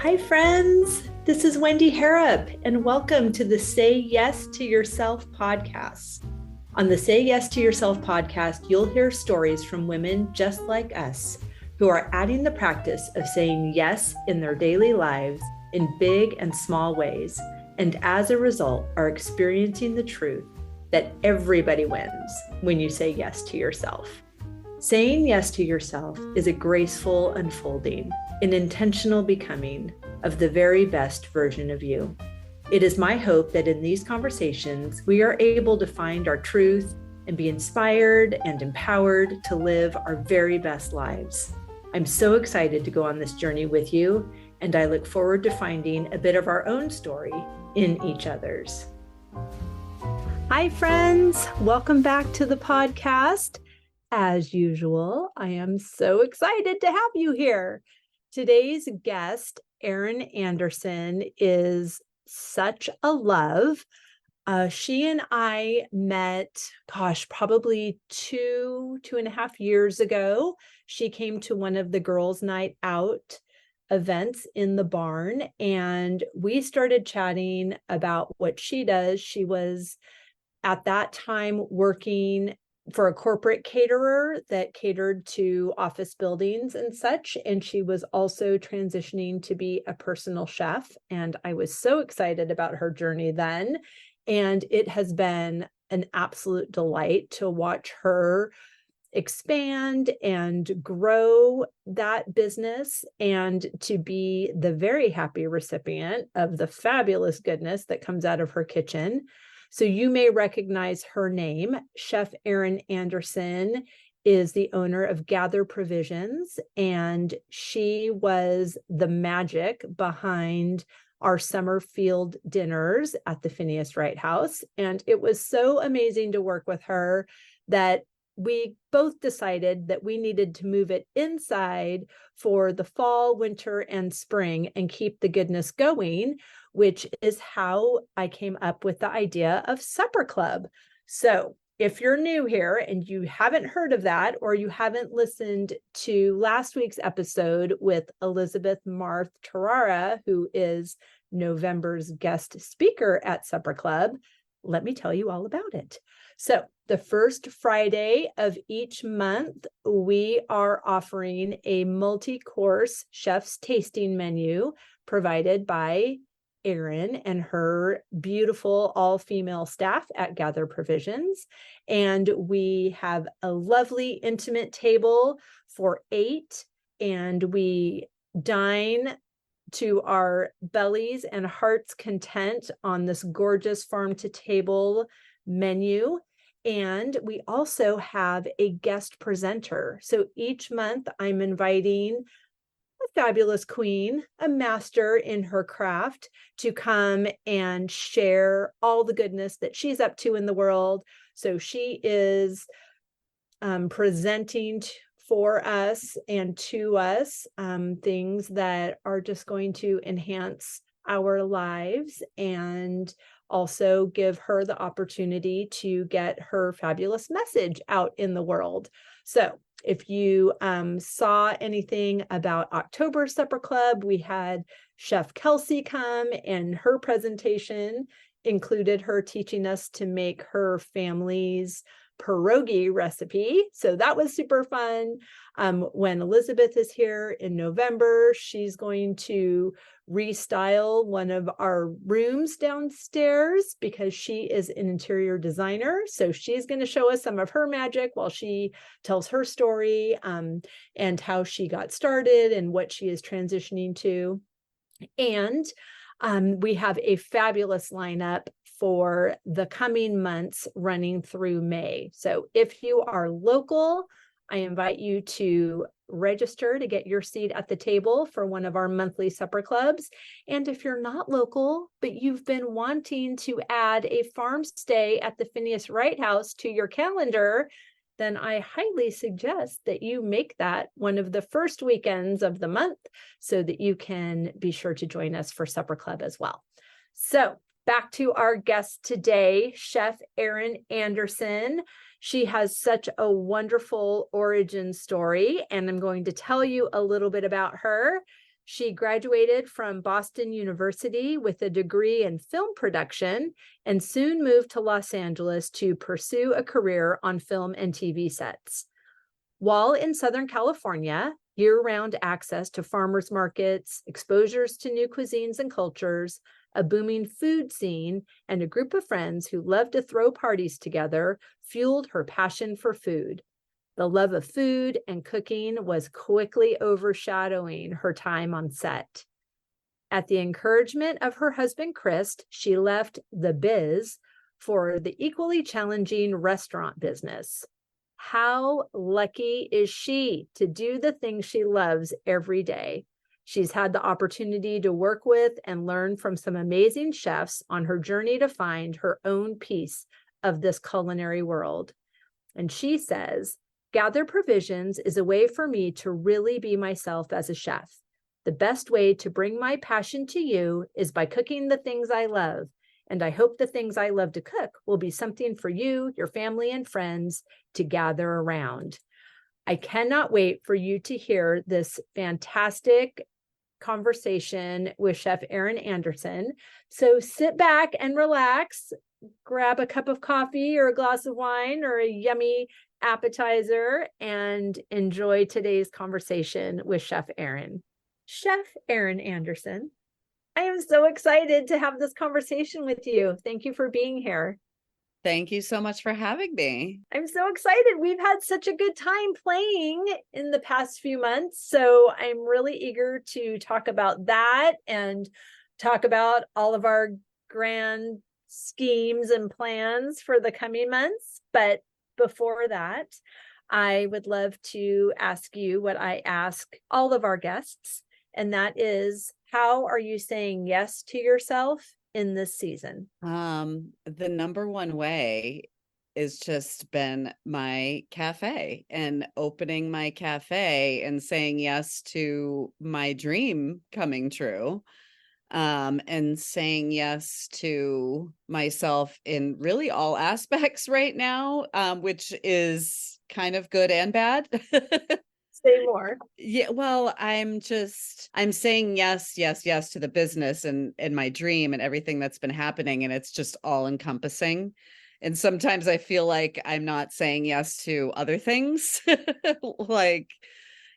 Hi, friends. This is Wendy Harrop, and welcome to the Say Yes to Yourself podcast. On the Say Yes to Yourself podcast, you'll hear stories from women just like us who are adding the practice of saying yes in their daily lives in big and small ways, and as a result, are experiencing the truth that everybody wins when you say yes to yourself. Saying yes to yourself is a graceful unfolding, an intentional becoming of the very best version of you. It is my hope that in these conversations, we are able to find our truth and be inspired and empowered to live our very best lives. I'm so excited to go on this journey with you, and I look forward to finding a bit of our own story in each other's. Hi, friends. Welcome back to the podcast. As usual, I am so excited to have you here. Today's guest, Erin Anderson, is such a love. She and I met, probably two and a half years ago. She came to one of the girls' night out events in the barn, and we started chatting about what she does. She was at that time working for a corporate caterer that catered to office buildings and such. And she was also transitioning to be a personal chef. And I was so excited about her journey then. And it has been an absolute delight to watch her expand and grow that business and to be the very happy recipient of the fabulous goodness that comes out of her kitchen. So you may recognize her name. Chef Erin Anderson is the owner of Gather Provisions, and she was the magic behind our summer field dinners at the Phineas Wright House. And it was so amazing to work with her that we both decided that we needed to move it inside for the fall, winter, and spring and keep the goodness going, which is how I came up with the idea of Supper Club. So if you're new here and you haven't heard of that, or you haven't listened to last week's episode with Elizabeth Marth Tarara, who is November's guest speaker at Supper Club, let me tell you all about it. So the first Friday of each month, we are offering a multi-course chef's tasting menu provided by Erin and her beautiful all-female staff at Gather Provisions. And we have a lovely intimate table for 8, and we dine to our bellies and hearts' content on this gorgeous farm-to-table menu. And we also have a guest presenter. So each month I'm inviting a fabulous queen, a master in her craft, to come and share all the goodness that she's up to in the world. So she is presenting for us and to us things that are just going to enhance our lives and also give her the opportunity to get her fabulous message out in the world. So if you saw anything about October Supper Club, we had Chef Kelsey come, and her presentation included her teaching us to make her family's pierogi recipe. So that was super fun. When Elizabeth is here in November, she's going to restyle one of our rooms downstairs because she is an interior designer. So she's going to show us some of her magic while she tells her story and how she got started and what she is transitioning to. And we have a fabulous lineup for the coming months running through May. So if you are local, I invite you to register to get your seat at the table for one of our monthly supper clubs. And if you're not local, but you've been wanting to add a farm stay at the Phineas Wright House to your calendar, then I highly suggest that you make that one of the first weekends of the month so that you can be sure to join us for Supper Club as well. So back to our guest today, Chef Erin Anderson. She has such a wonderful origin story, and I'm going to tell you a little bit about her. She graduated from Boston University with a degree in film production and soon moved to Los Angeles to pursue a career on film and TV sets. While in Southern California, year-round access to farmers markets, exposures to new cuisines and cultures, a booming food scene, and a group of friends who loved to throw parties together fueled her passion for food. The love of food and cooking was quickly overshadowing her time on set. At the encouragement of her husband, Chris, she left the biz for the equally challenging restaurant business. How lucky is she to do the things she loves every day? She's had the opportunity to work with and learn from some amazing chefs on her journey to find her own piece of this culinary world. And she says, Gather Provisions is a way for me to really be myself as a chef. The best way to bring my passion to you is by cooking the things I love. And I hope the things I love to cook will be something for you, your family, and friends to gather around. I cannot wait for you to hear this fantastic conversation with Chef Erin Anderson. So sit back and relax, grab a cup of coffee or a glass of wine or a yummy appetizer, and enjoy today's conversation with Chef Erin. Chef Erin Anderson, I am so excited to have this conversation with you. Thank you for being here. Thank you so much for having me. I'm so excited. We've had such a good time playing in the past few months. So I'm really eager to talk about that and talk about all of our grand schemes and plans for the coming months. But before that, I would love to ask you what I ask all of our guests, and that is, how are you saying yes to yourself in this season? The number one way is just been my cafe and opening my cafe and saying yes to my dream coming true. And saying yes to myself in really all aspects right now, which is kind of good and bad. Say more. Yeah, well, I'm saying yes to the business and my dream and everything that's been happening, and it's just all encompassing. And sometimes I feel like I'm not saying yes to other things, like,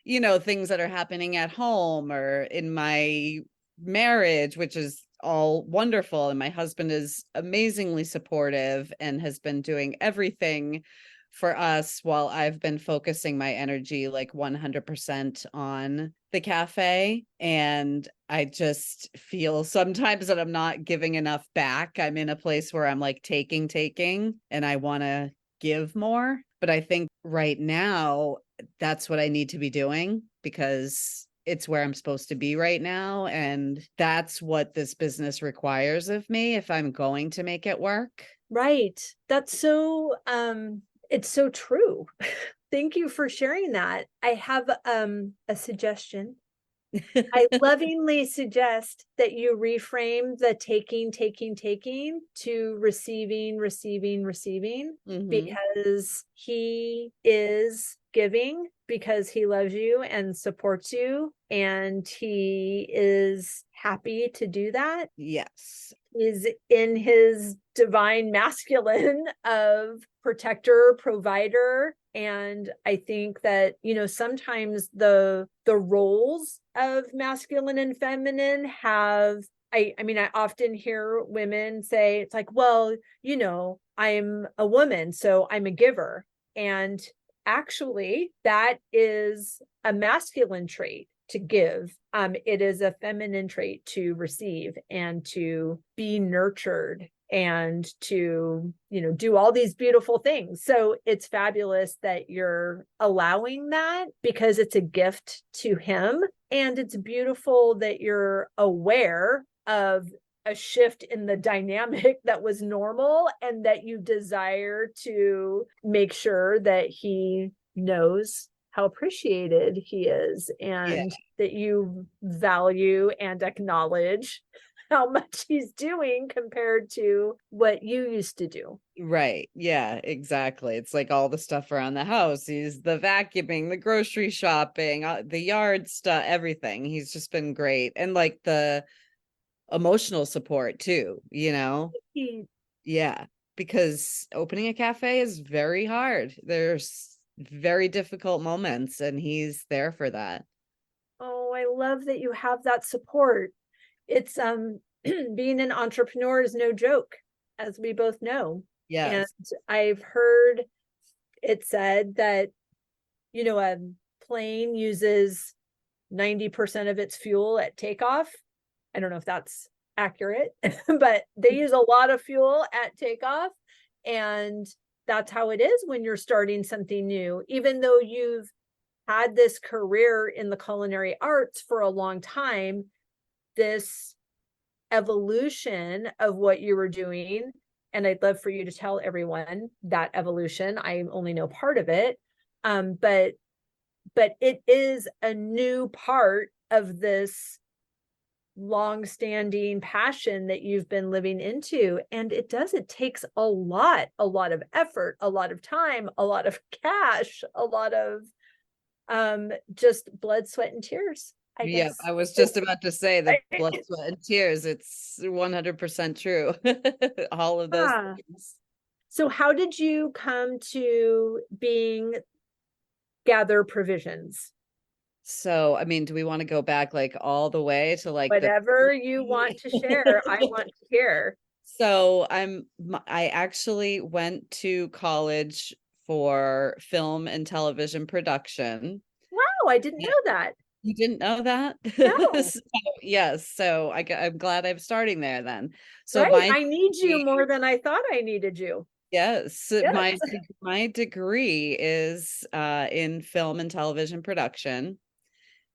things that are happening at home or in my marriage, which is all wonderful. And my husband is amazingly supportive and has been doing everything for us while I've been focusing my energy like 100% on the cafe. And I just feel sometimes that I'm not giving enough back. I'm in a place where I'm like taking, and I want to give more. But I think right now, that's what I need to be doing because it's where I'm supposed to be right now. And that's what this business requires of me if I'm going to make it work. Right. That's so, it's so true. Thank you for sharing that. I have a suggestion. I lovingly suggest that you reframe the taking to receiving, Mhm. because he is giving because he loves you and supports you, and he is happy to do that. Yes. Is in his divine masculine of protector, provider. And I think that, sometimes the roles of masculine and feminine have, I mean, I often hear women say, it's like, well, I'm a woman, so I'm a giver. And actually, that is a masculine trait to give. It is a feminine trait to receive and to be nurtured and to, do all these beautiful things. So it's fabulous that you're allowing that because it's a gift to him. And it's beautiful that you're aware of a shift in the dynamic that was normal and that you desire to make sure that he knows how appreciated he is and that you value and acknowledge how much he's doing compared to what you used to do. Right. Yeah, exactly. It's like all the stuff around the house. He's the vacuuming, the grocery shopping, the yard stuff, everything. He's just been great. And like the emotional support too, He, Yeah, because opening a cafe is very hard. There's very difficult moments, and he's there for that. oh, I love that you have that support. It's being an entrepreneur is no joke, as we both know. And Yes. I've heard it said that, a plane uses 90% of its fuel at takeoff. I don't know if that's accurate, but they use a lot of fuel at takeoff. And that's how it is when you're starting something new. Even though you've had this career in the culinary arts for a long time, this evolution of what you were doing, and I'd love for you to tell everyone that evolution. I only know part of it, but it is a new part of this long-standing passion that you've been living into. And it takes a lot of effort, a lot of time, a lot of cash, a lot of just blood, sweat, and tears, I Yeah, guess. I was just about to say the blood, sweat, and tears. It's 100% true. All of those things. So how did you come to being Gather Provisions? So, I mean, do we want to go back like all the way to like Whatever you want to share, I want to hear. So I actually went to college for film and television production. Wow, I didn't know that. You didn't know that? No. So, yes. So I'm glad I'm starting there then. So Right. my I need you degree, more than I thought I needed you. yes, Yes. my degree is in film and television production.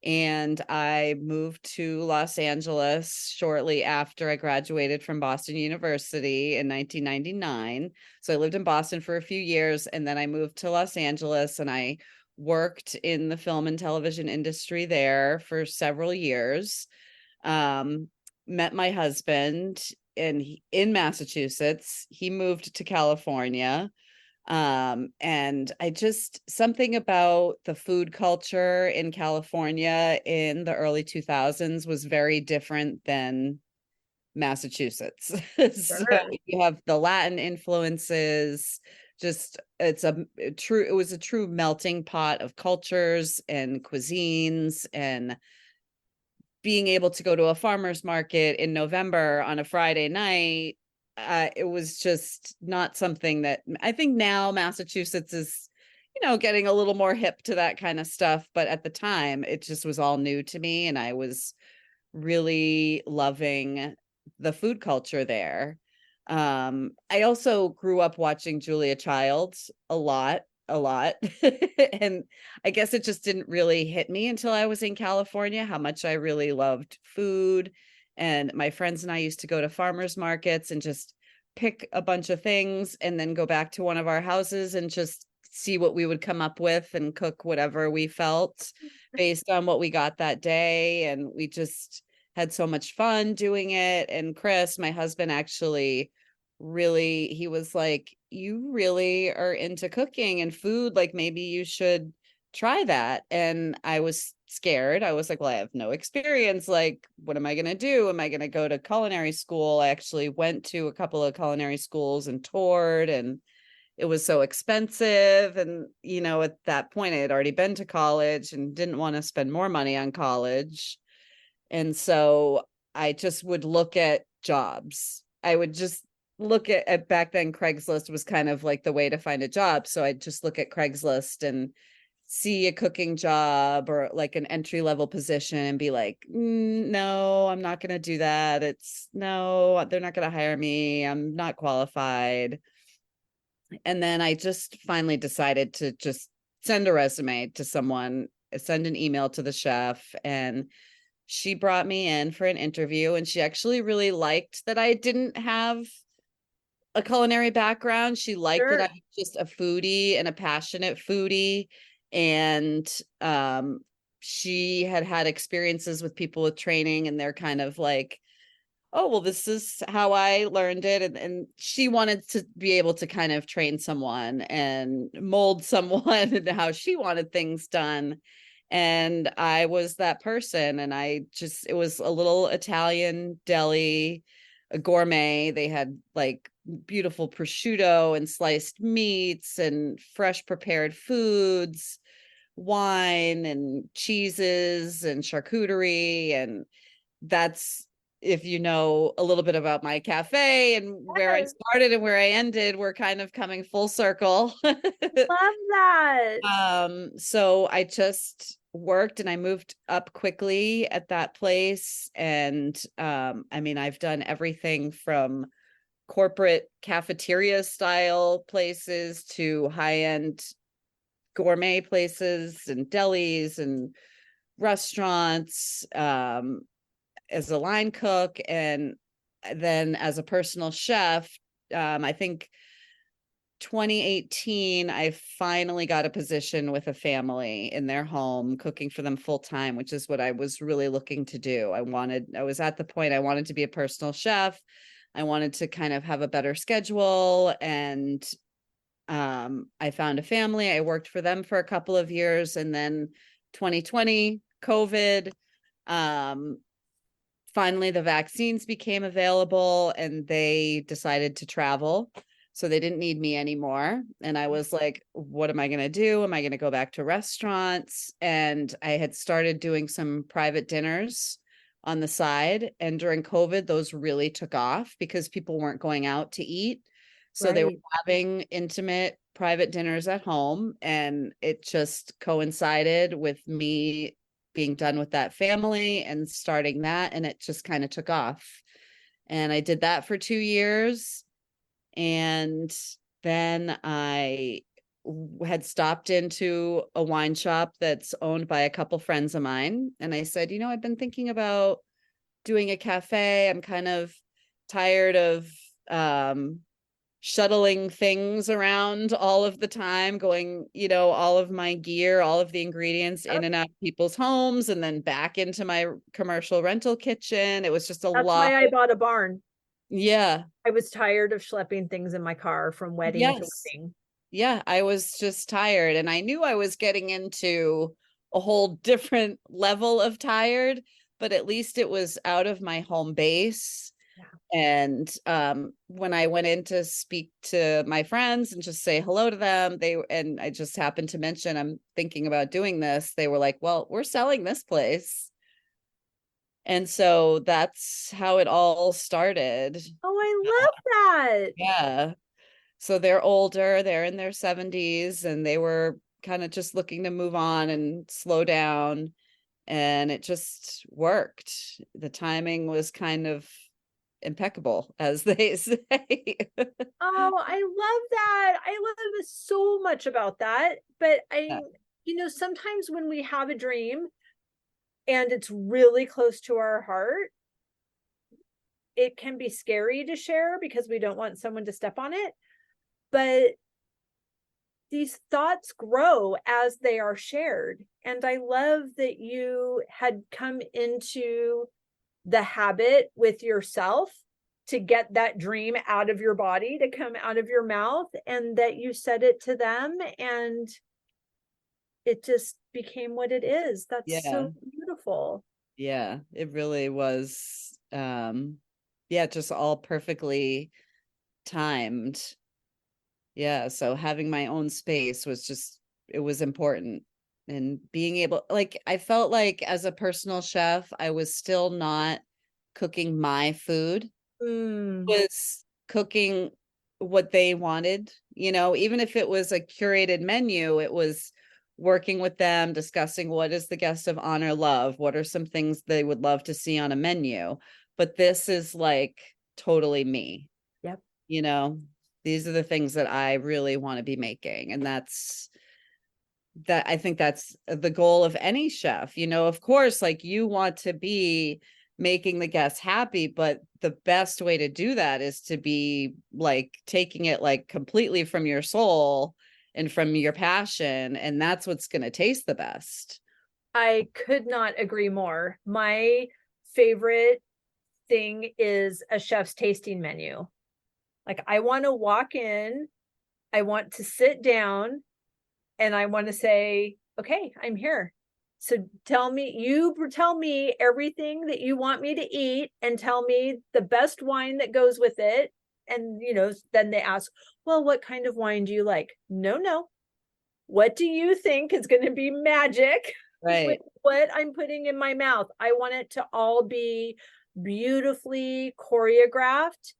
And I moved to Los Angeles shortly after I graduated from Boston University in 1999. So I lived in Boston for a few years, and then I moved to Los Angeles, and I worked in the film and television industry there for several years. Met my husband in Massachusetts. He moved to California. And I just something about the food culture in California in the early 2000s was very different than Massachusetts. So Sure. you have the Latin influences, just it was a true melting pot of cultures and cuisines, and being able to go to a farmer's market in November on a Friday night, it was just not something that I think now Massachusetts is, getting a little more hip to that kind of stuff. But at the time, it just was all new to me. And I was really loving the food culture there. I also grew up watching Julia Childs a lot. And I guess it just didn't really hit me until I was in California how much I really loved food. And my friends and I used to go to farmers markets and just pick a bunch of things and then go back to one of our houses and just see what we would come up with and cook whatever we felt based on what we got that day. And we just had so much fun doing it. And Chris, my husband, actually really, he was like, you really are into cooking and food, like maybe you should try that. And I was scared. I was like, well, I have no experience, like what am I going to do? Am I going to go to culinary school? I actually went to a couple of culinary schools and toured, and it was so expensive. And at that point I had already been to college and didn't want to spend more money on college. And so I just would look at jobs. I would just look at back then Craigslist was kind of like the way to find a job. So I'd just look at Craigslist and see a cooking job or like an entry level position and be like, no, I'm not going to do that. No, they're not going to hire me. I'm not qualified. And then I just finally decided to just send a resume to someone, send an email to the chef, and she brought me in for an interview. And she actually really liked that I didn't have a culinary background. She liked that I was just a foodie and a passionate foodie. And she had experiences with people with training, and they're kind of like, oh, well, this is how I learned it. And she wanted to be able to kind of train someone and mold someone into how she wanted things done. And I was that person. And it was a little Italian deli, a gourmet. They had like beautiful prosciutto and sliced meats and fresh prepared foods, wine and cheeses and charcuterie. And that's, if you know a little bit about my cafe and where I Yes, started and where I ended, we're kind of coming full circle. love that. So I just worked and I moved up quickly at that place. And I mean, I've done everything from corporate cafeteria style places to high-end gourmet places and delis and restaurants, as a line cook, and then as a personal chef. I think 2018, I finally got a position with a family in their home, cooking for them full time, which is what I was really looking to do. I was at the point I wanted to be a personal chef. I wanted to kind of have a better schedule. And I found a family. I worked for them for a couple of years. And then 2020, COVID, finally the vaccines became available and they decided to travel. So they didn't need me anymore. And I was like, what am I going to do? Am I going to go back to restaurants? And I had started doing some private dinners on the side. And during COVID, those really took off because people weren't going out to eat. So they were Right. having intimate private dinners at home. And it just coincided with me being done with that family and starting that. And it just kind of took off. And I did that for 2 years. And then I had stopped into a wine shop that's owned by a couple friends of mine. And I said, I've been thinking about doing a cafe. I'm kind of tired of shuttling things around all of the time, going, all of my gear, all of the ingredients in and out of people's homes and then back into my commercial rental kitchen. It was just a That's lot. why I bought a barn. Yeah. I was tired of schlepping things in my car from wedding to Yes. wedding. Yeah, I was just tired and I knew I was getting into a whole different level of tired, but at least it was out of my home base. Yeah. And when I went in to speak to my friends and just say hello to them, and I just happened to mention I'm thinking about doing this, they were like, well, we're selling this place. And so that's how it all started. Oh, I love that. Yeah. So they're older, they're in their 70s, and they were kind of just looking to move on and slow down. And it just worked. The timing was kind of impeccable, as they say. Oh, I love that. I love so much about that. But Yeah. sometimes when we have a dream and it's really close to our heart, it can be scary to share because we don't want someone to step on it. But these thoughts grow as they are shared. And I love that you had come into the habit with yourself to get that dream out of your body, to come out of your mouth, and that you said it to them and it just became what it is. That's Yeah. so beautiful. Yeah. It really was. Yeah, just all perfectly timed. Yeah. So having my own space was just, it was important. And being able, like, I felt like as a personal chef, I was still not cooking my food, was cooking what they wanted, even if it was a curated menu, it was working with them, discussing what is the guest of honor love, what are some things they would love to see on a menu. But this is like totally me. Yep. These are the things that I really want to be making. And I think that's the goal of any chef. Of course, like you want to be making the guests happy, but the best way to do that is to be like taking it like completely from your soul and from your passion. And that's what's going to taste the best. I could not agree more. My favorite thing is a chef's tasting menu. Like, I want to walk in, I want to sit down, and I want to say, okay, I'm here. So tell me everything that you want me to eat, and tell me the best wine that goes with it. And, then they ask, well, what kind of wine do you like? No. What do you think is going to be magic with what I'm putting in my mouth? I want it to all be beautifully choreographed,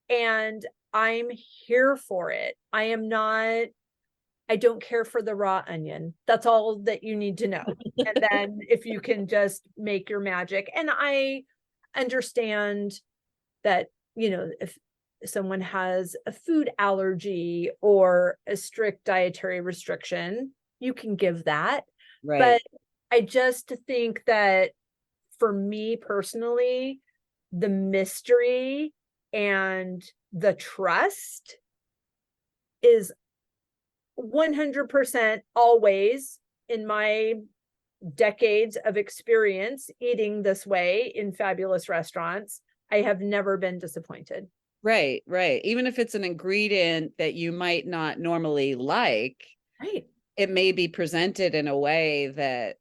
and I'm here for it. I don't care for the raw onion. That's all that you need to know. And then if you can just make your magic. And I understand that, if someone has a food allergy or a strict dietary restriction, you can give that. Right. But I just think that for me personally, the mystery and the trust is 100% always, in my decades of experience eating this way in fabulous restaurants, I have never been disappointed. Right. Even if it's an ingredient that you might not normally like, right, it may be presented in a way that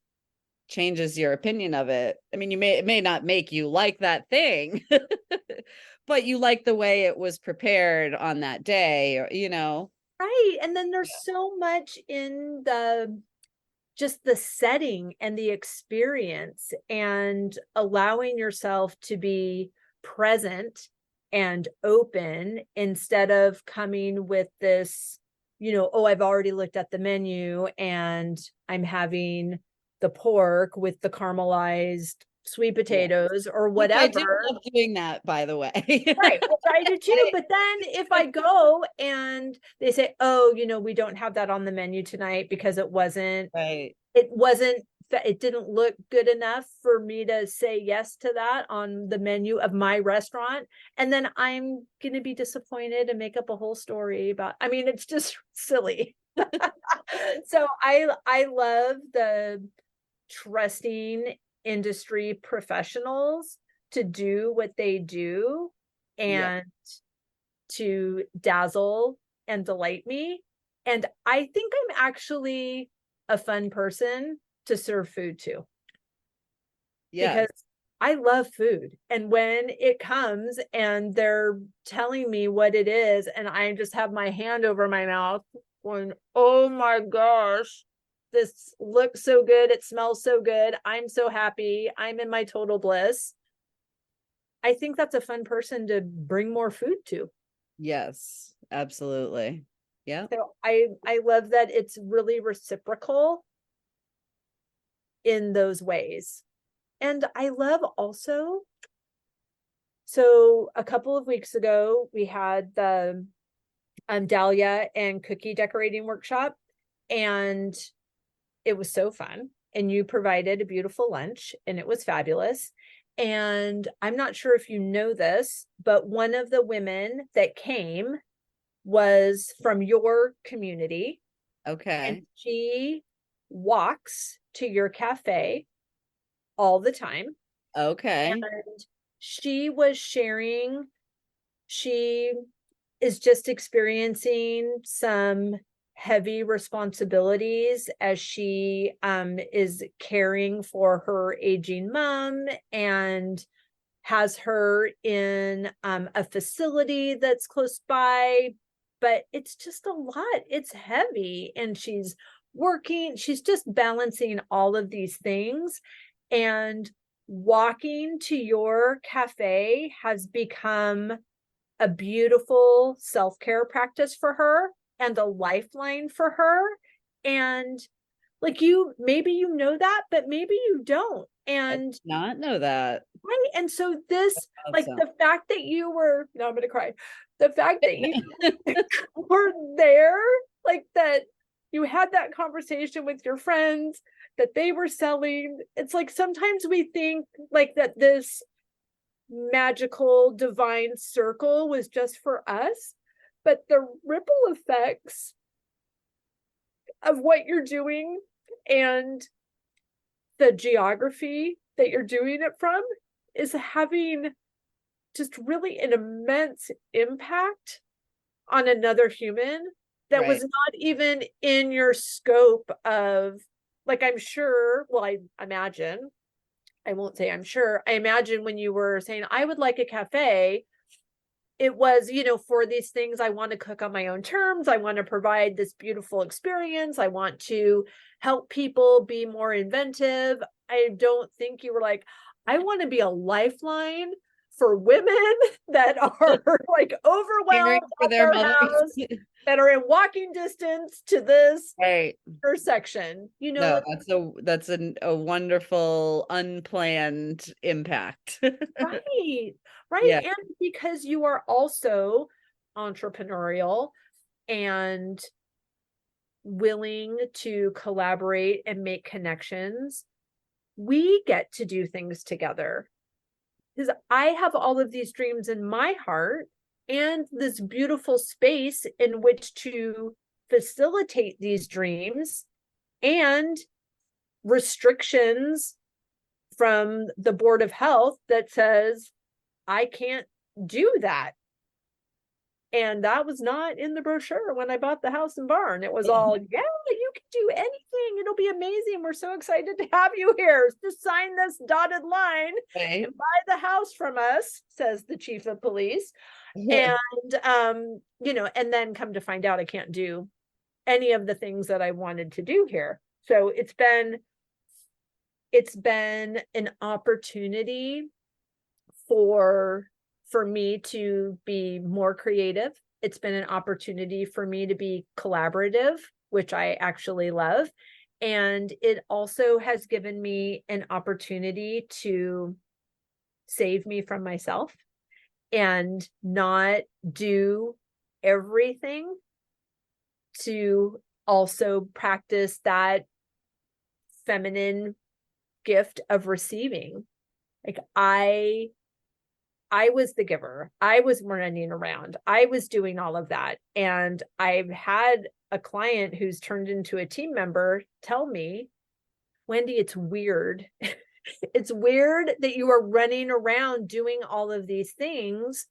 changes your opinion of it. I mean, it may not make you like that thing, but you like the way it was prepared on that day, or Right. And then there's so much in just the setting and the experience, and allowing yourself to be present and open, instead of coming with this, oh, I've already looked at the menu and I'm having the pork with the caramelized sweet potatoes or whatever. I do love doing that, by the way. Right, which I do too. But then if I go and they say, oh, we don't have that on the menu tonight because it didn't look good enough for me to say yes to that on the menu of my restaurant. And then I'm going to be disappointed and make up a whole story about, it's just silly. So I love the trusting industry professionals to do what they do and to dazzle and delight me. And I think I'm actually a fun person to serve food to. Because I love food. And when it comes and they're telling me what it is, and I just have my hand over my mouth going, oh my gosh, this looks so good. It smells so good. I'm so happy. I'm in my total bliss. I think that's a fun person to bring more food to. Yes, absolutely. Yeah. So I love that it's really reciprocal in those ways. And I love also, so a couple of weeks ago, we had the Dahlia and cookie decorating workshop, and it was so fun. And you provided a beautiful lunch, and it was fabulous. And I'm not sure if you know this, but one of the women that came was from your community. Okay. And she walks to your cafe all the time. Okay. And she was sharing, she is just experiencing some heavy responsibilities as she is caring for her aging mom, and has her in a facility that's close by, but it's just a lot. It's heavy, and she's just balancing all of these things. And walking to your cafe has become a beautiful self-care practice for her and a lifeline for her. And like, maybe you know that, but maybe you don't. And I did not know that. Right. And so this, like, the fact that you were, no, I'm gonna cry. The fact that you were there, like, that you had that conversation with your friends, that they were selling. It's like, sometimes we think like that this magical divine circle was just for us, but the ripple effects of what you're doing and the geography that you're doing it from is having just really an immense impact on another human that was not even in your scope of, like, I'm sure, well, I imagine, I won't say I'm sure, I imagine when you were saying, I would like a cafe, it was, for these things, I want to cook on my own terms. I want to provide this beautiful experience. I want to help people be more inventive. I don't think you were like, I want to be a lifeline for women that are like overwhelmed at their house, that are in walking distance to this intersection. No, that's a wonderful unplanned impact. Right. Yeah. And because you are also entrepreneurial and willing to collaborate and make connections, we get to do things together. Because I have all of these dreams in my heart and this beautiful space in which to facilitate these dreams, and restrictions from the Board of Health that says I can't do that. And that was not in the brochure when I bought the house and barn. It was all, yeah, you can do anything. It'll be amazing. We're so excited to have you here. Just sign this dotted line and buy the house from us, says the chief of police. And, and then come to find out I can't do any of the things that I wanted to do here. So it's been an opportunity for me to be more creative. It's been an opportunity for me to be collaborative, which I actually love. And it also has given me an opportunity to save me from myself and not do everything, to also practice that feminine gift of receiving. Like I was the giver. I was running around. I was doing all of that. And I've had a client who's turned into a team member tell me, Wendy, it's weird. It's weird that you are running around doing all of these things.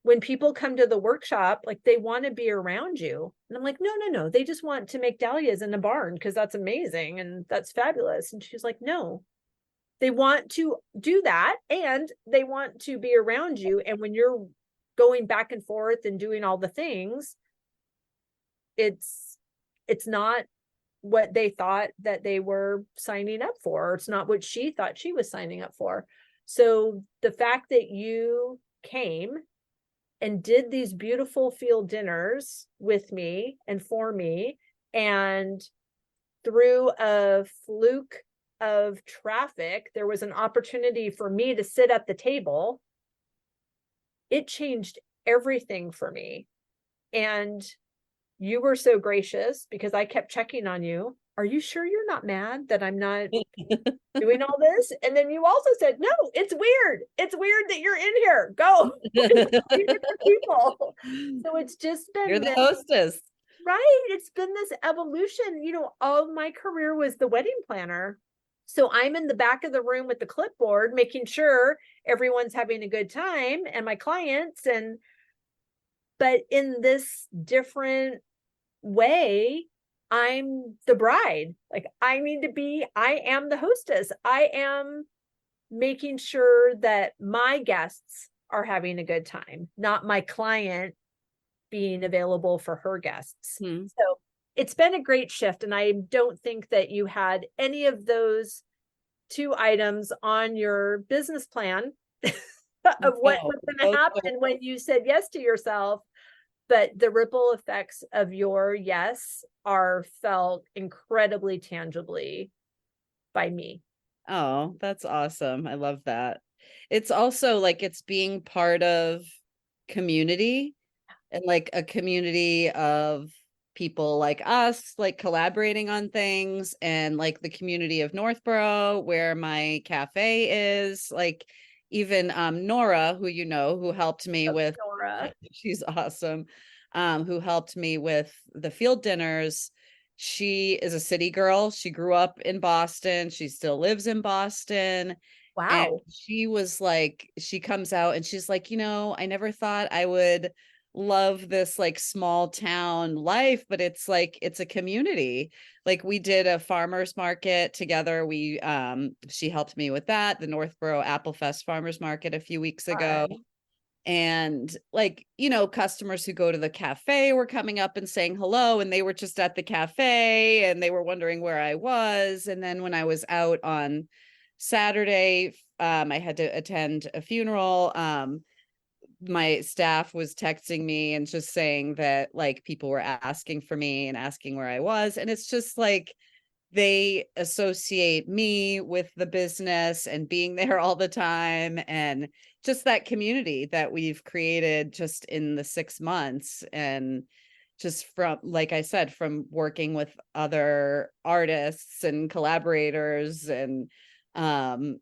When people come to the workshop, like, they want to be around you. And I'm like, no. They just want to make dahlias in the barn because that's amazing and that's fabulous. And she's like, no. They want to do that and they want to be around you. And when you're going back and forth and doing all the things, it's not what they thought that they were signing up for. Or it's not what she thought she was signing up for. So the fact that you came and did these beautiful field dinners with me and for me, and through a fluke of traffic, there was an opportunity for me to sit at the table. It changed everything for me. And you were so gracious because I kept checking on you. Are you sure you're not mad that I'm not doing all this? And then you also said, no, it's weird. It's weird that you're in here. Go. People. So it's just been, you're the hostess. Right. It's been this evolution. All my career was the wedding planner. So I'm in the back of the room with the clipboard, making sure everyone's having a good time, and my clients. But in this different way, I'm the bride. Like, I am the hostess. I am making sure that my guests are having a good time, not my client being available for her guests. So it's been a great shift. And I don't think that you had any of those two items on your business plan of what was going to happen when you said yes to yourself. But the ripple effects of your yes are felt incredibly tangibly by me. Oh, that's awesome. I love that. It's also like, it's being part of community, and like a community of people like us, like collaborating on things, and like the community of Northborough where my cafe is, like even Nora, who helped me with Nora. She's awesome. Who helped me with the field dinners. She is a city girl. She grew up in Boston. She still lives in Boston. And Wow. she was like, she comes out and she's like, I never thought I would love this like small town life, but it's like, it's a community. Like we did a farmer's market together. She helped me with that, the Northborough Apple Fest farmer's market a few weeks ago. Fun. And like, customers who go to the cafe were coming up and saying hello, and they were just at the cafe and they were wondering where I was. And then when I was out on Saturday, I had to attend a funeral. My staff was texting me and just saying that like people were asking for me and asking where I was. And it's just like, they associate me with the business and being there all the time, and just that community that we've created just in the 6 months. And just from, like I said, from working with other artists and collaborators and the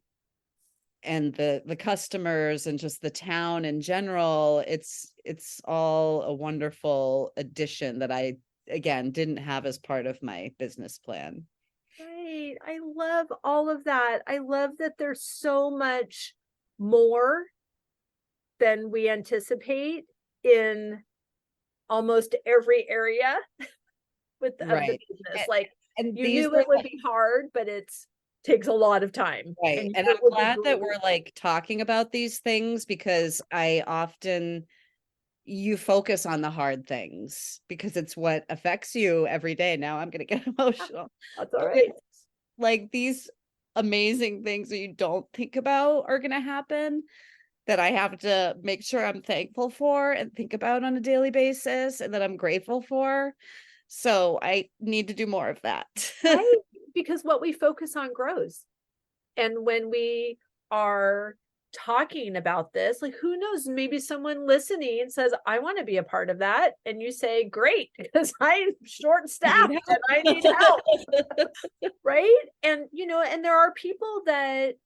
customers and just the town in general, it's all a wonderful addition that I, again, didn't have as part of my business plan. Right. I love all of that. I love that there's so much more than we anticipate in almost every area of the Right. business. Like And you these knew are it would be hard, but takes a lot of time. right. And And it I'm would be glad that we're great. like talking about these things, because you focus on the hard things because it's what affects you every day. Now I'm going to get emotional. That's all But right. like these amazing things that you don't think about are going to happen, that I have to make sure I'm thankful for and think about on a daily basis, and that I'm grateful for. So I need to do more of that. Right. Because what we focus on grows. And when we are talking about this, like who knows, maybe someone listening says, I want to be a part of that. And you say, great, because I'm short staffed and I need help. Right. And, and there are people that,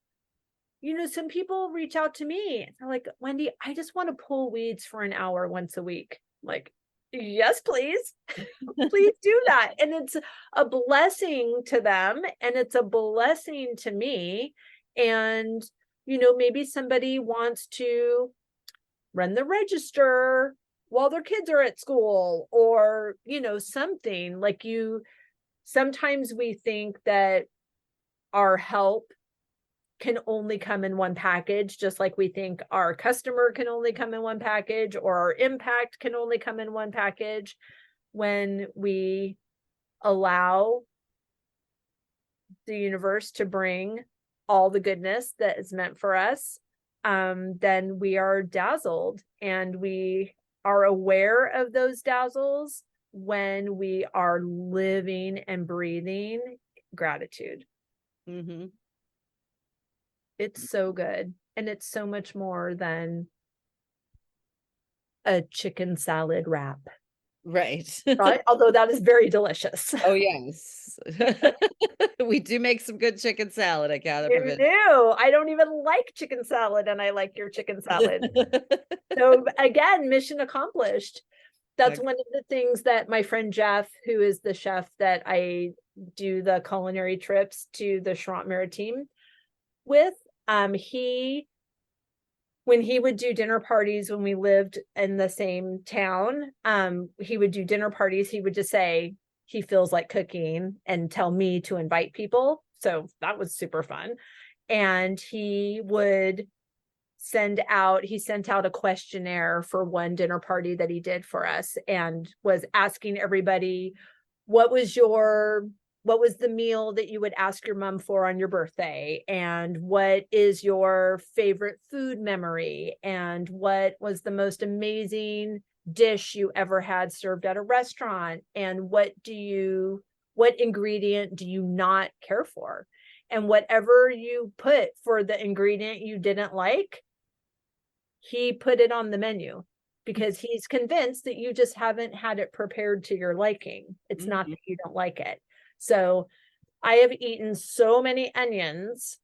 some people reach out to me and they're like, Wendy, I just want to pull weeds for an hour once a week. Like, yes, please. Please do that. And it's a blessing to them and it's a blessing to me. And, maybe somebody wants to run the register while their kids are at school, or, something like sometimes we think that our help can only come in one package, just like we think our customer can only come in one package, or our impact can only come in one package. When we allow the universe to bring all the goodness that is meant for us, then we are dazzled, and we are aware of those dazzles when we are living and breathing gratitude. Mm-hmm. It's so good. And it's so much more than a chicken salad wrap. Right. Right? Although that is very delicious. Oh, yes. We do make some good chicken salad at Gather You Provision. do. I don't even like chicken salad, and I like your chicken salad. So again, mission accomplished. That's Okay. one of the things that my friend Jeff, who is the chef that I do the culinary trips to the Charente-Maritime with, when he would do dinner parties when we lived in the same town, he would do dinner parties. He would just say he feels like cooking and tell me to invite people. So that was super fun. And he sent out a questionnaire for one dinner party that he did for us, and was asking everybody, what was the meal that you would ask your mom for on your birthday? And what is your favorite food memory? And what was the most amazing dish you ever had served at a restaurant? And what ingredient do you not care for? And whatever you put for the ingredient you didn't like, he put it on the menu, because he's convinced that you just haven't had it prepared to your liking. It's not that you don't like it. So I have eaten so many onions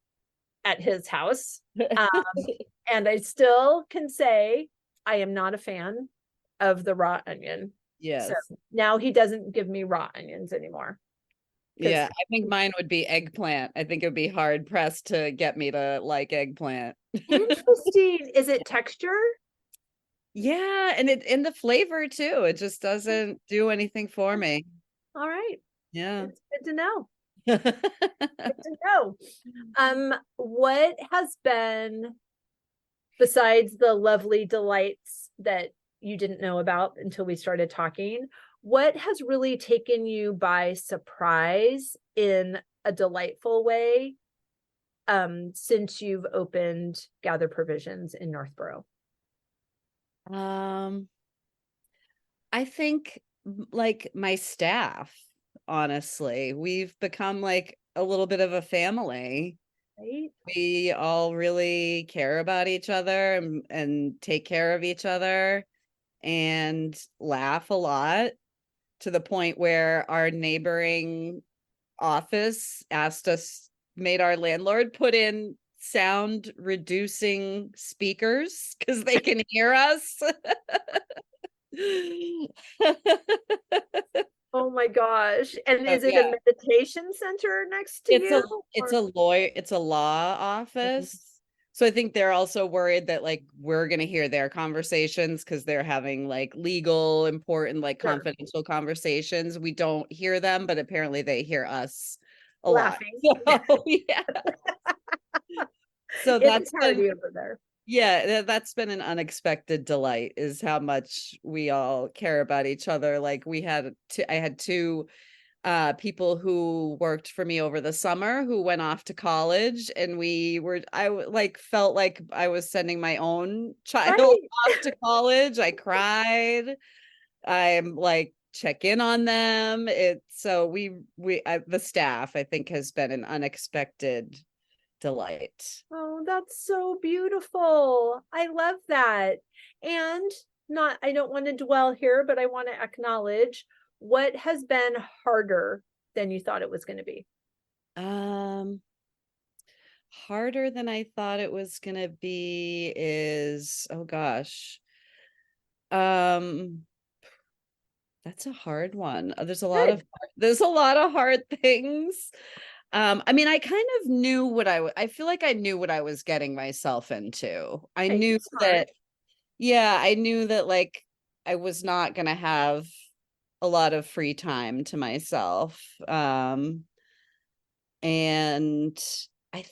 at his house. And I still can say I am not a fan of the raw onion. Yes. So now he doesn't give me raw onions anymore. Yeah, I think mine would be eggplant. I think it would be hard pressed to get me to like eggplant. Interesting. Is it texture? Yeah, and the flavor too. It just doesn't do anything for me. All right. Yeah. It's good to know. Good to know. What has been, besides the lovely delights that you didn't know about until we started talking, what has really taken you by surprise in a delightful way since you've opened Gather Provisions in Northborough? I think like my staff, honestly, we've become like a little bit of a family. Right? We all really care about each other and take care of each other and laugh a lot, to the point where our neighboring office made our landlord put in sound reducing speakers because they can hear us. Oh my gosh. And So, is it a yeah, meditation center next to you? it's a law office. So I think they're also worried that like we're gonna hear their conversations because they're having like legal, important, like Sure. confidential conversations. We don't hear them, but apparently they hear us a Laughing. lot. So yeah. So It's that's a been, party over there. yeah, that's been an unexpected delight, is how much we all care about each other. Like I had two people who worked for me over the summer who went off to college, and like felt like I was sending my own child Right. off to college. I cried. I'm like, check in on them. The staff, I think, has been an unexpected delight. Oh, that's so beautiful. I love that. And I don't want to dwell here, but I want to acknowledge what has been harder than you thought it was going to be. Harder than I thought it was gonna be is, oh gosh. That's a hard one. Good. There's a lot of hard things. I mean, I kind of knew I feel like I knew what I was getting myself into. I Okay, knew smart. that, yeah, I knew that like I was not gonna have a lot of free time to myself. And I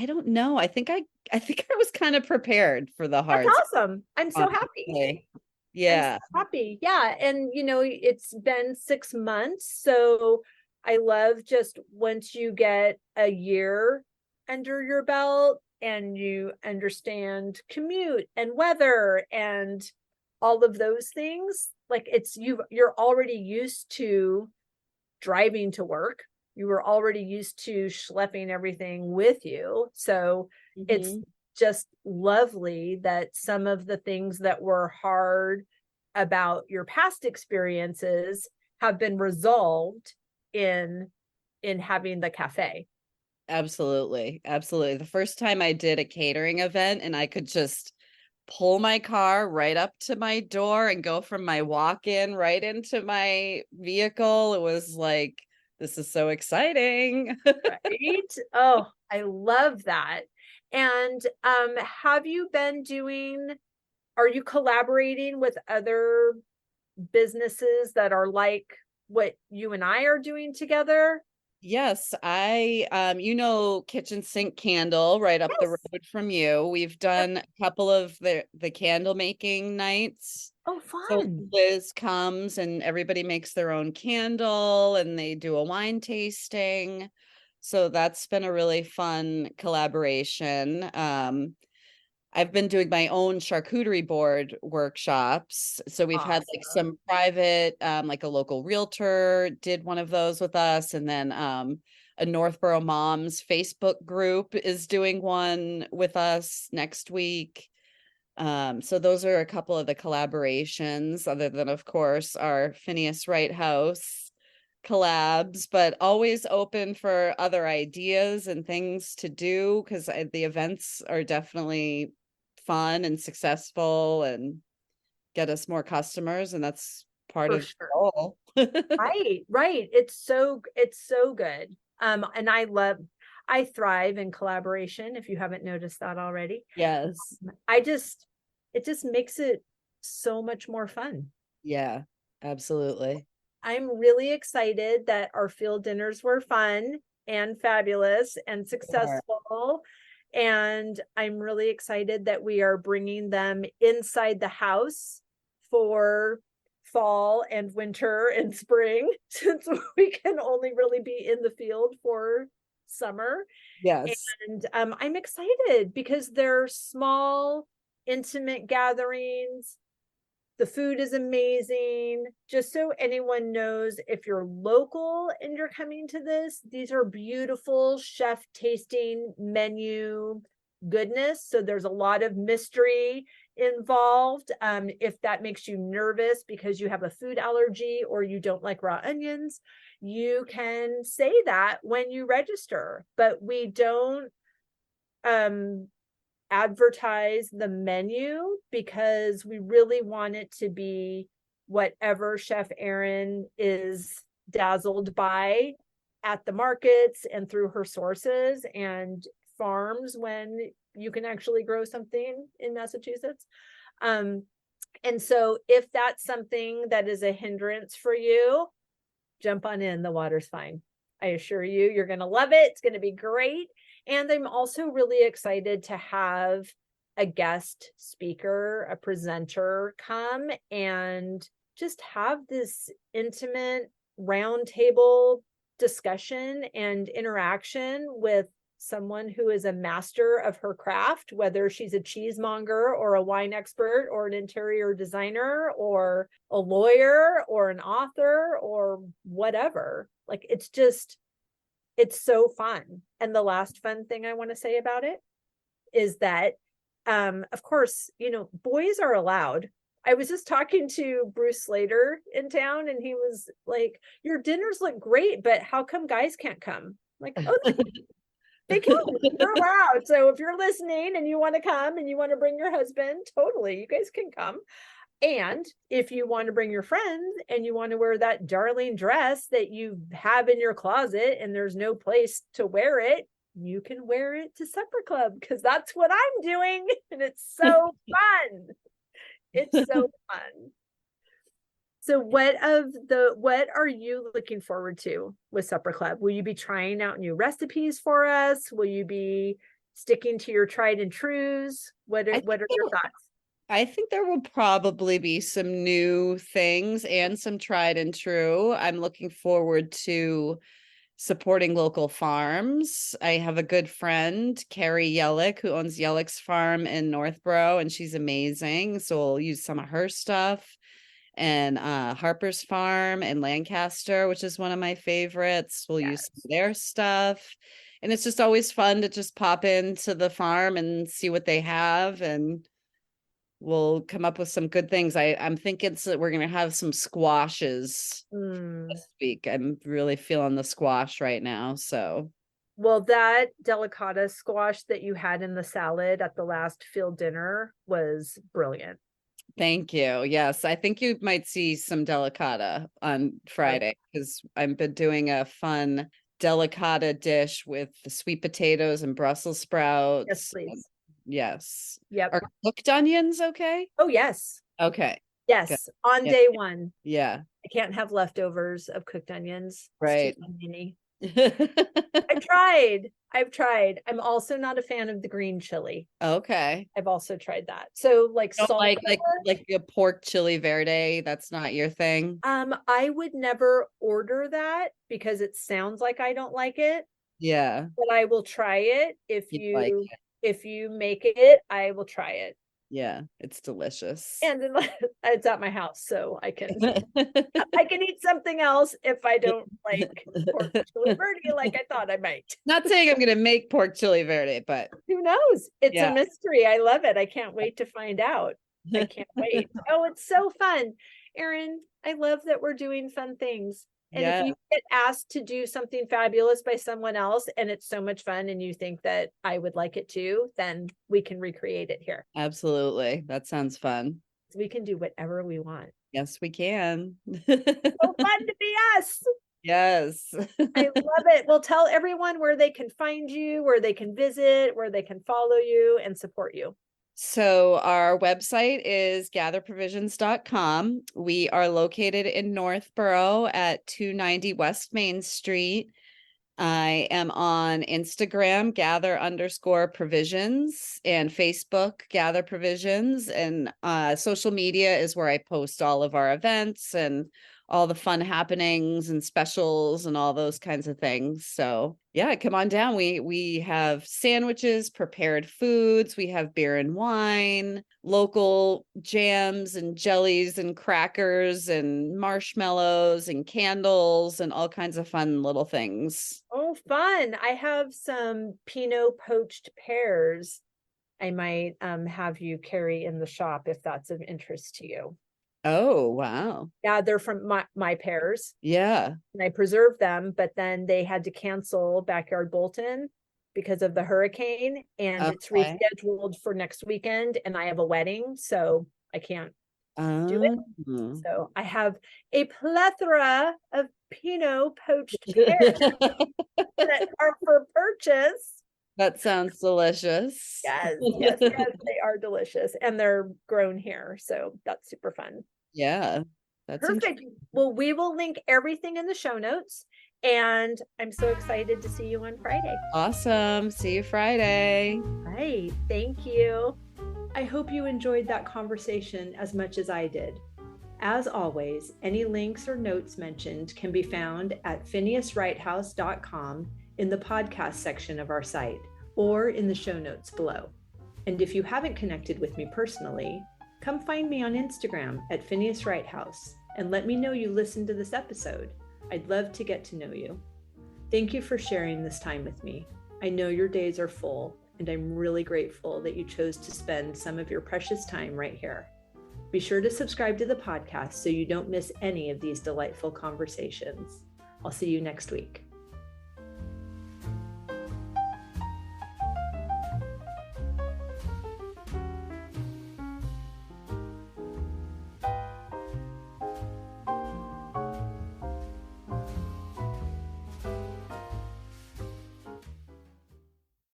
don't know. I think I was kind of prepared for the That's hard awesome. I'm so happy. honestly. I'm so Yeah. happy. Yeah. And, it's been 6 months. So I love just once you get a year under your belt and you understand commute and weather and all of those things, like you're already used to driving to work. You were already used to schlepping everything with you. So it's just lovely that some of the things that were hard about your past experiences have been resolved in having the cafe. Absolutely. Absolutely. The first time I did a catering event and I could just pull my car right up to my door and go from my walk-in right into my vehicle, it was like, this is so exciting. Right? Oh, I love that. And are you collaborating with other businesses that are like what you and I are doing together? Yes, Kitchen Sink Candle right up the Yes. road from you. We've done a couple of the candle making nights. Oh, So fun. Liz comes and everybody makes their own candle and they do a wine tasting. So that's been a really fun collaboration. I've been doing my own charcuterie board workshops. So we've had like some private, like a local realtor did one of those with us. And then a Northborough Moms Facebook group is doing one with us next week. So those are a couple of the collaborations, other than, of course, our Phineas Wright House collabs, but always open for other ideas and things to do, because the events are definitely fun and successful and get us more customers, and that's part For of the sure. goal. Right. It's so good. And I thrive in collaboration, if you haven't noticed that already. Yes. It just makes it so much more fun. Yeah, absolutely. I'm really excited that our field dinners were fun and fabulous and successful. And I'm really excited that we are bringing them inside the house for fall and winter and spring, since we can only really be in the field for summer. Yes. And I'm excited because they're small, intimate gatherings. The food is amazing. Just so anyone knows, if you're local and you're coming to this, these are beautiful chef tasting menu goodness. So there's a lot of mystery involved. If that makes you nervous because you have a food allergy or you don't like raw onions, you can say that when you register. But we don't advertise the menu because we really want it to be whatever Chef Erin is dazzled by at the markets and through her sources and farms when you can actually grow something in Massachusetts. And so if that's something that is a hindrance for you, jump on in. The water's fine. I assure you, you're going to love it. It's going to be great. And I'm also really excited to have a guest speaker, a presenter come and just have this intimate roundtable discussion and interaction with someone who is a master of her craft, whether she's a cheesemonger or a wine expert or an interior designer or a lawyer or an author or whatever. Like, it's so fun. And the last fun thing I want to say about it is that, of course, boys are allowed. I was just talking to Bruce Slater in town and he was like, your dinners look great, but how come guys can't come? I'm like, oh, they can. They're allowed. So if you're listening and you want to come and you want to bring your husband, totally, you guys can come. And if you want to bring your friends and you want to wear that darling dress that you have in your closet and there's no place to wear it, you can wear it to supper club, because that's what I'm doing. And it's so fun. It's so fun. So what are you looking forward to with supper club? Will you be trying out new recipes for us? Will you be sticking to your tried and trues? What are your thoughts? I think there will probably be some new things and some tried and true. I'm looking forward to supporting local farms. I have a good friend, Carrie Yellick, who owns Yellick's Farm in Northborough, and she's amazing. So we'll use some of her stuff. And Harper's Farm in Lancaster, which is one of my favorites. We'll use some of their stuff. And it's just always fun to just pop into the farm and see what they have, and we'll come up with some good things. I'm thinking that we're going to have some squashes this week. I'm really feeling the squash right now. So, well, that delicata squash that you had in the salad at the last field dinner was brilliant. Thank you. Yes, I think you might see some delicata on Friday, because I've been doing a fun delicata dish with the sweet potatoes and Brussels sprouts. Yes, please. Yes. Yep. Are cooked onions okay? Oh, yes. Okay. Yes. Good. On day one. Yeah. I can't have leftovers of cooked onions. Right. I've tried. I'm also not a fan of the green chili. Okay. I've also tried that. So like salt, like a pork chili verde, that's not your thing? I would never order that because it sounds like I don't like it. Yeah. But I will try it if you make it, I will try it. Yeah, it's delicious. And it's at my house, so I can eat something else if I don't like pork chili verde like I thought I might. Not saying I'm gonna make pork chili verde, but who knows? It's a mystery. I love it. I can't wait to find out. I can't wait. Oh, it's so fun. Erin, I love that we're doing fun things. And if you get asked to do something fabulous by someone else and it's so much fun and you think that I would like it too, then we can recreate it here. Absolutely. That sounds fun. We can do whatever we want. Yes, we can. So fun to be us. Yes. I love it. Well, tell everyone where they can find you, where they can visit, where they can follow you and support you. So our website is gatherprovisions.com. We are located in Northborough at 290 West Main Street. I am on Instagram, gather_provisions, and Facebook, gather provisions, and social media is where I post all of our events and all the fun happenings and specials and all those kinds of things. So yeah, come on down. We have sandwiches, prepared foods, we have beer and wine, local jams and jellies and crackers and marshmallows and candles and all kinds of fun little things. Oh, fun. I have some Pinot poached pears I might have you carry in the shop if that's of interest to you. Oh, wow. Yeah, they're from my pears. Yeah. And I preserved them, but then they had to cancel Backyard Bolton because of the hurricane, and it's rescheduled for next weekend, and I have a wedding, so I can't do it. So I have a plethora of Pinot poached pears that are for purchase. That sounds delicious. Yes, yes, yes, they are delicious, and they're grown here, so that's super fun. Yeah, that's perfect. Well, we will link everything in the show notes, and I'm so excited to see you on Friday. Awesome. See you Friday. Right. Thank you. I hope you enjoyed that conversation as much as I did. As always, any links or notes mentioned can be found at phineaswrighthouse.com in the podcast section of our site or in the show notes below. And if you haven't connected with me personally, come find me on Instagram at Phineas Wright House and let me know you listened to this episode. I'd love to get to know you. Thank you for sharing this time with me. I know your days are full, and I'm really grateful that you chose to spend some of your precious time right here. Be sure to subscribe to the podcast so you don't miss any of these delightful conversations. I'll see you next week.